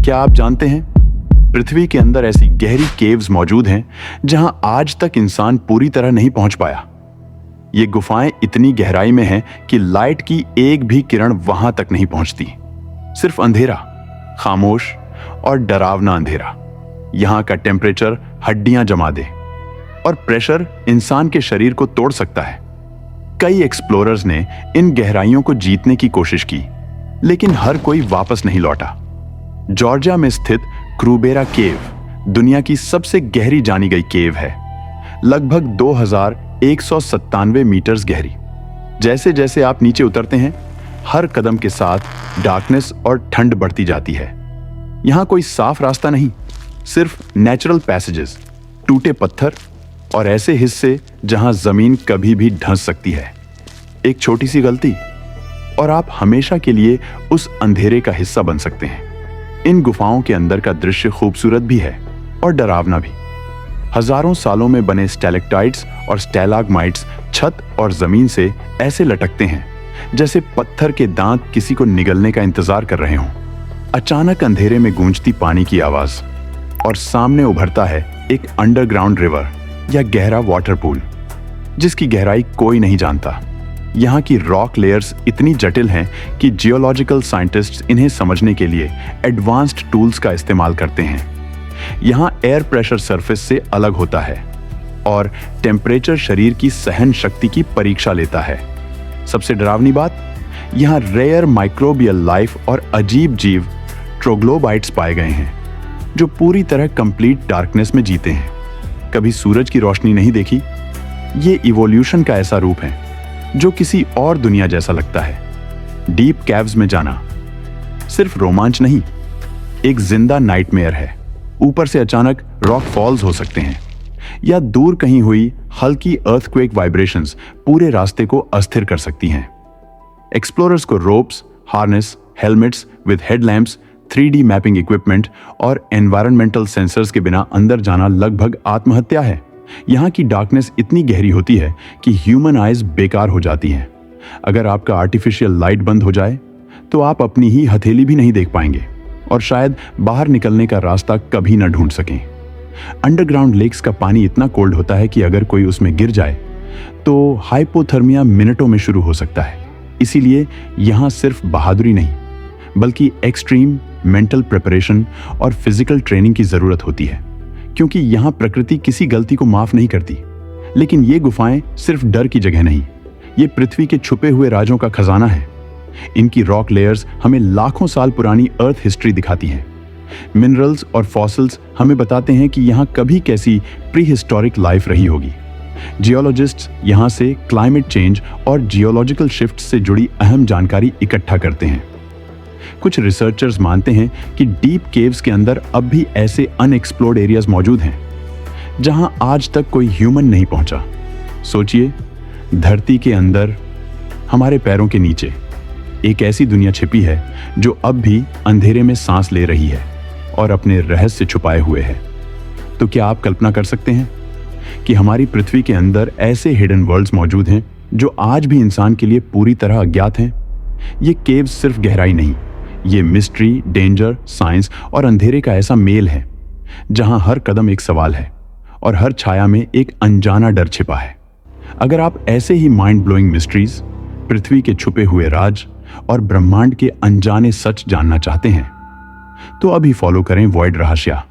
क्या आप जानते हैं, पृथ्वी के अंदर ऐसी गहरी केव्स मौजूद हैं जहां आज तक इंसान पूरी तरह नहीं पहुंच पाया। ये गुफाएं इतनी गहराई में हैं कि लाइट की एक भी किरण वहां तक नहीं पहुंचती। सिर्फ अंधेरा, खामोश और डरावना अंधेरा। यहां का टेम्परेचर हड्डियां जमा दे और प्रेशर इंसान के शरीर को तोड़ सकता है। कई एक्सप्लोरर्स ने इन गहराइयों को जीतने की कोशिश की, लेकिन हर कोई वापस नहीं लौटा। जॉर्जिया में स्थित क्रूबेरा केव दुनिया की सबसे गहरी जानी गई केव है, लगभग 2197 मीटर्स गहरी। जैसे जैसे आप नीचे उतरते हैं, हर कदम के साथ डार्कनेस और ठंड बढ़ती जाती है। यहां कोई साफ रास्ता नहीं, सिर्फ नेचुरल पैसेजेस, टूटे पत्थर और ऐसे हिस्से जहां जमीन कभी भी धंस सकती है। एक छोटी सी गलती और आप हमेशा के लिए उस अंधेरे का हिस्सा बन सकते हैं। इन गुफाओं के अंदर का दृश्य खूबसूरत भी है और डरावना भी। हजारों सालों में बने स्टैलेक्टाइट्स और स्टैलाग्माइट्स छत और जमीन से ऐसे लटकते हैं जैसे पत्थर के दांत किसी को निगलने का इंतजार कर रहे हों। अचानक अंधेरे में गूंजती पानी की आवाज और सामने उभरता है एक अंडरग्राउंड रिवर या गहरा वाटर पूल जिसकी गहराई कोई नहीं जानता। यहाँ की रॉक लेयर्स इतनी जटिल हैं कि जियोलॉजिकल साइंटिस्ट्स इन्हें समझने के लिए एडवांस्ड टूल्स का इस्तेमाल करते हैं। यहाँ एयर प्रेशर सरफेस से अलग होता है और टेम्परेचर शरीर की सहन शक्ति की परीक्षा लेता है। सबसे डरावनी बात, यहाँ रेयर माइक्रोबियल लाइफ और अजीब जीव ट्रोग्लोबाइट्स पाए गए हैं जो पूरी तरह कंप्लीट डार्कनेस में जीते हैं। कभी सूरज की रोशनी नहीं देखी। ये इवोल्यूशन का ऐसा रूप है जो किसी और दुनिया जैसा लगता है। डीप कैव्स में जाना सिर्फ रोमांच नहीं, एक जिंदा नाइटमेयर है। ऊपर से अचानक रॉक फॉल्स हो सकते हैं या दूर कहीं हुई हल्की अर्थक्वेक वाइब्रेशंस पूरे रास्ते को अस्थिर कर सकती हैं। एक्सप्लोरर्स को ropes, harness, helmets with headlamps, 3D mapping equipment और एनवायरमेंटल सेंसर्स के बिना अंदर जाना लगभग आत्महत्या है। यहाँ की डार्कनेस इतनी गहरी होती है कि ह्यूमन आइज बेकार हो जाती हैं। अगर आपका आर्टिफिशियल लाइट बंद हो जाए तो आप अपनी ही हथेली भी नहीं देख पाएंगे और शायद बाहर निकलने का रास्ता कभी न ढूंढ सकें। अंडरग्राउंड लेक्स का पानी इतना कोल्ड होता है कि अगर कोई उसमें गिर जाए तो हाइपोथर्मिया मिनटों में शुरू हो सकता है। इसीलिए यहाँ सिर्फ बहादुरी नहीं बल्कि एक्सट्रीम मेंटल प्रिपरेशन और फिजिकल ट्रेनिंग की जरूरत होती है, क्योंकि यहाँ प्रकृति किसी गलती को माफ नहीं करती। लेकिन ये गुफाएं सिर्फ डर की जगह नहीं, ये पृथ्वी के छुपे हुए राजों का खजाना है। इनकी रॉक लेयर्स हमें लाखों साल पुरानी अर्थ हिस्ट्री दिखाती हैं। मिनरल्स और फॉसिल्स हमें बताते हैं कि यहाँ कभी कैसी प्री हिस्टोरिक लाइफ रही होगी। जियोलॉजिस्ट्स यहाँ से क्लाइमेट चेंज और जियोलॉजिकल शिफ्ट से जुड़ी अहम जानकारी इकट्ठा करते हैं। कुछ रिसर्चर्स मानते हैं कि डीप केव्स के अंदर अब भी ऐसे अनएक्सप्लोर्ड एरियाज मौजूद हैं जहां आज तक कोई ह्यूमन नहीं पहुंचा। सोचिए, धरती के अंदर, हमारे पैरों के नीचे एक ऐसी दुनिया छिपी है जो अब भी अंधेरे में सांस ले रही है और अपने रहस्य छुपाए हुए है। तो क्या आप कल्पना कर सकते हैं कि हमारी पृथ्वी के अंदर ऐसे हिडन वर्ल्ड्स मौजूद हैं जो आज भी इंसान के लिए पूरी तरह अज्ञात हैं? ये केव्स सिर्फ गहराई नहीं, ये मिस्ट्री, डेंजर, साइंस और अंधेरे का ऐसा मेल है जहां हर कदम एक सवाल है और हर छाया में एक अनजाना डर छिपा है। अगर आप ऐसे ही माइंड ब्लोइंग मिस्ट्रीज, पृथ्वी के छुपे हुए राज और ब्रह्मांड के अनजाने सच जानना चाहते हैं तो अभी फॉलो करें वॉइड रहस्य।